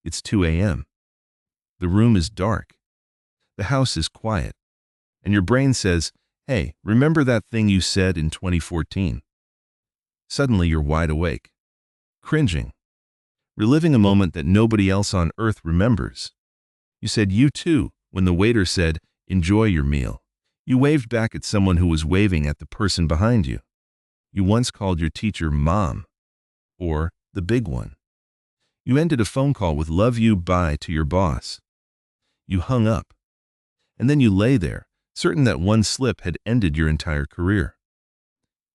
It's 2 a.m. The room is dark. The house is quiet. And your brain says, hey, remember that thing you said in 2014? Suddenly you're wide awake, cringing, reliving a moment that nobody else on earth remembers. You said you too when the waiter said, enjoy your meal. You waved back at someone who was waving at the person behind you. You once called your teacher mom, or the big one. You ended a phone call with love you bye to your boss. You hung up. And then you lay there, certain that one slip had ended your entire career.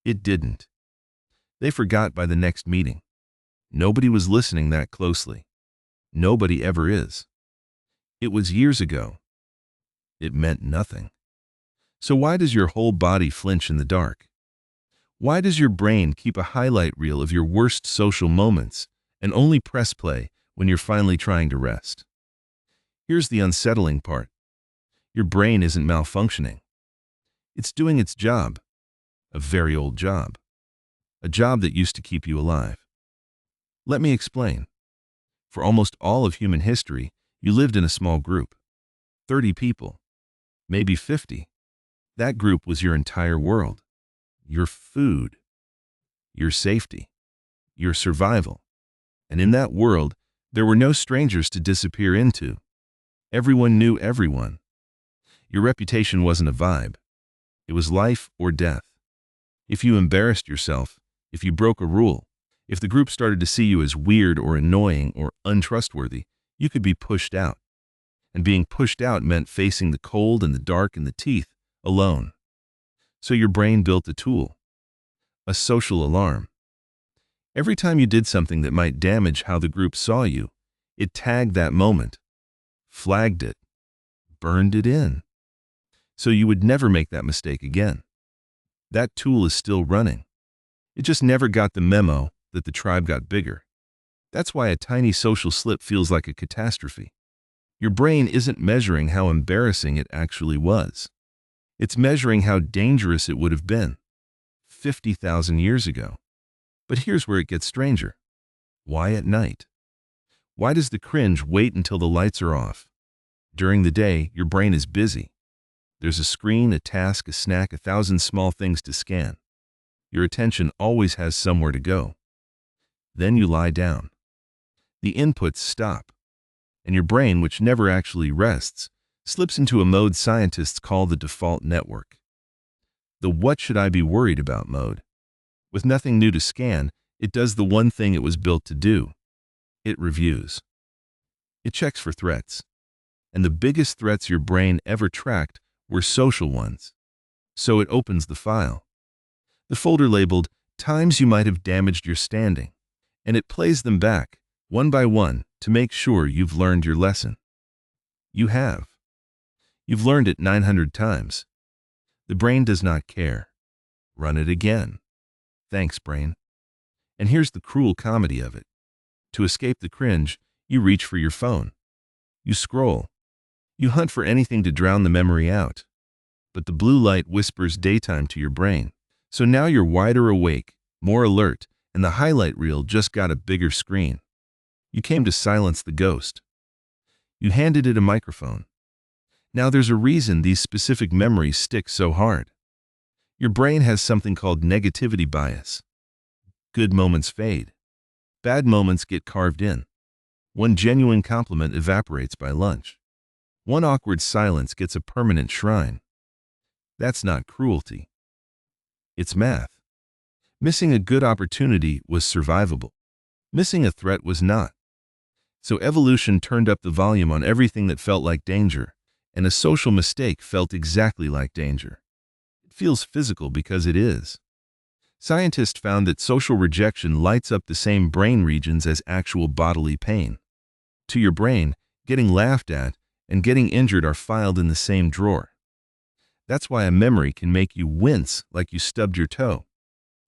It didn't. They forgot by the next meeting. Nobody was listening that closely. Nobody ever is. It was years ago. It meant nothing. So why does your whole body flinch in the dark? Why does your brain keep a highlight reel of your worst social moments and only press play when you're finally trying to rest? Here's the unsettling part. Your brain isn't malfunctioning. It's doing its job, a very old job, a job that used to keep you alive. Let me explain. For almost all of human history, you lived in a small group, 30 people, maybe 50. That group was your entire world, your food, your safety, your survival. And in that world, there were no strangers to disappear into. Everyone knew everyone. Your reputation wasn't a vibe. It was life or death. If you embarrassed yourself, if you broke a rule, if the group started to see you as weird or annoying or untrustworthy, you could be pushed out. And being pushed out meant facing the cold and the dark and the teeth alone. So your brain built a tool, a social alarm. Every time you did something that might damage how the group saw you, it tagged that moment, flagged it, burned it in. So you would never make that mistake again. That tool is still running. It just never got the memo that the tribe got bigger. That's why a tiny social slip feels like a catastrophe. Your brain isn't measuring how embarrassing it actually was. It's measuring how dangerous it would have been 50,000 years ago. But here's where it gets stranger. Why at night? Why does the cringe wait until the lights are off? During the day, your brain is busy. There's a screen, a task, a snack, 1,000 small things to scan. Your attention always has somewhere to go. Then you lie down. The inputs stop. And your brain, which never actually rests, slips into a mode scientists call the default network. The what should I be worried about mode. With nothing new to scan, it does the one thing it was built to do. It reviews. It checks for threats. And the biggest threats your brain ever tracked were social ones. So it opens the file. The folder labeled, Times You Might Have Damaged Your Standing, and it plays them back, one by one, to make sure you've learned your lesson. You have. You've learned it 900 times. The brain does not care. Run it again. Thanks, brain. And here's the cruel comedy of it. To escape the cringe, you reach for your phone. You scroll. You hunt for anything to drown the memory out. But the blue light whispers daytime to your brain. So now you're wider awake, more alert, and the highlight reel just got a bigger screen. You came to silence the ghost. You handed it a microphone. Now there's a reason these specific memories stick so hard. Your brain has something called negativity bias. Good moments fade. Bad moments get carved in. One genuine compliment evaporates by lunch. One awkward silence gets a permanent shrine. That's not cruelty. It's math. Missing a good opportunity was survivable. Missing a threat was not. So evolution turned up the volume on everything that felt like danger, and a social mistake felt exactly like danger. It feels physical because it is. Scientists found that social rejection lights up the same brain regions as actual bodily pain. To your brain, getting laughed at and getting injured are filed in the same drawer. That's why a memory can make you wince like you stubbed your toe.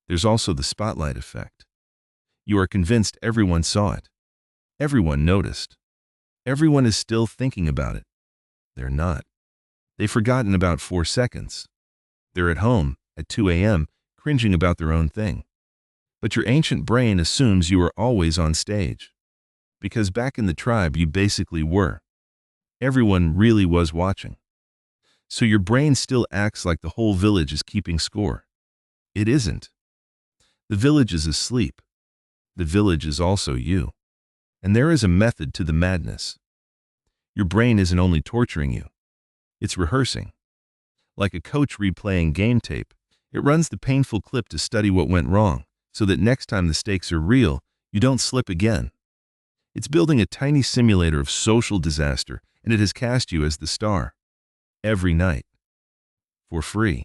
There's also the spotlight effect. You are convinced everyone saw it. Everyone noticed. Everyone is still thinking about it. They're not. They've forgotten about 4 seconds. They're at home at 2 a.m. cringing about their own thing. But your ancient brain assumes you are always on stage. because back in the tribe you basically were. Everyone really was watching. So your brain still acts like the whole village is keeping score. It isn't. The village is asleep. The village is also you. And there is a method to the madness. Your brain isn't only torturing you, it's rehearsing. Like a coach replaying game tape, it runs the painful clip to study what went wrong, so that next time the stakes are real, you don't slip again. It's building a tiny simulator of social disaster, and it has cast you as the star. Every night. For free.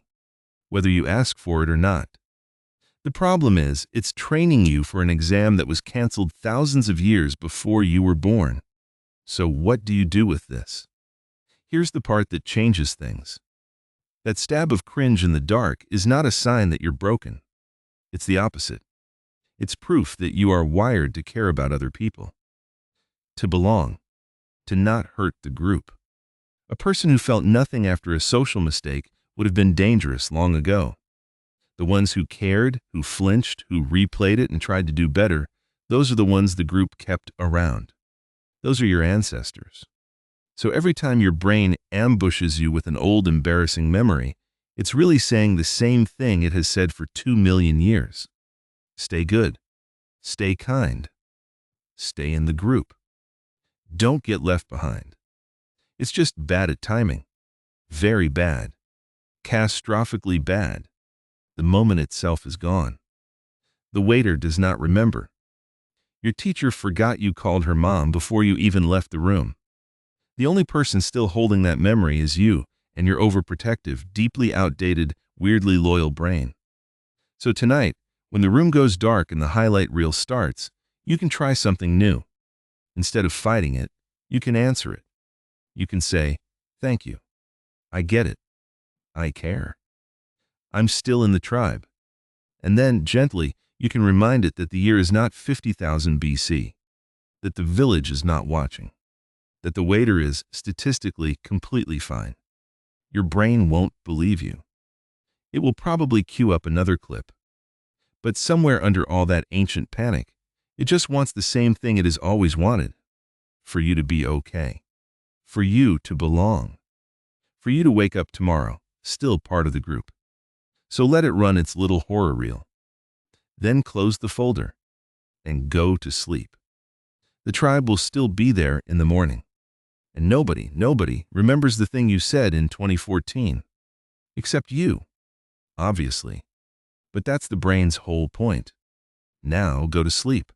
Whether you ask for it or not. The problem is, it's training you for an exam that was canceled thousands of years before you were born. So what do you do with this? Here's the part that changes things. That stab of cringe in the dark is not a sign that you're broken. It's the opposite. It's proof that you are wired to care about other people. To belong. To not hurt the group. A person who felt nothing after a social mistake would have been dangerous long ago. The ones who cared, who flinched, who replayed it and tried to do better, those are the ones the group kept around. Those are your ancestors. So every time your brain ambushes you with an old embarrassing memory, it's really saying the same thing it has said for 2 million years. Stay good. Stay kind. Stay in the group. Don't get left behind. It's just bad at timing. Very bad. Catastrophically bad. The moment itself is gone. The waiter does not remember. Your teacher forgot you called her mom before you even left the room. The only person still holding that memory is you and your overprotective, deeply outdated, weirdly loyal brain. So tonight, when the room goes dark and the highlight reel starts, you can try something new. Instead of fighting it, you can answer it. You can say, "Thank you. I get it. I care. I'm still in the tribe." And then, gently, you can remind it that the year is not 50,000 BC, that the village is not watching, that the waiter is, statistically, completely fine. Your brain won't believe you. It will probably queue up another clip. But somewhere under all that ancient panic, it just wants the same thing it has always wanted. For you to be okay. For you to belong. For you to wake up tomorrow, still part of the group. So let it run its little horror reel. Then close the folder and go to sleep. The tribe will still be there in the morning. And nobody remembers the thing you said in 2014. Except you, obviously. But that's the brain's whole point. Now go to sleep.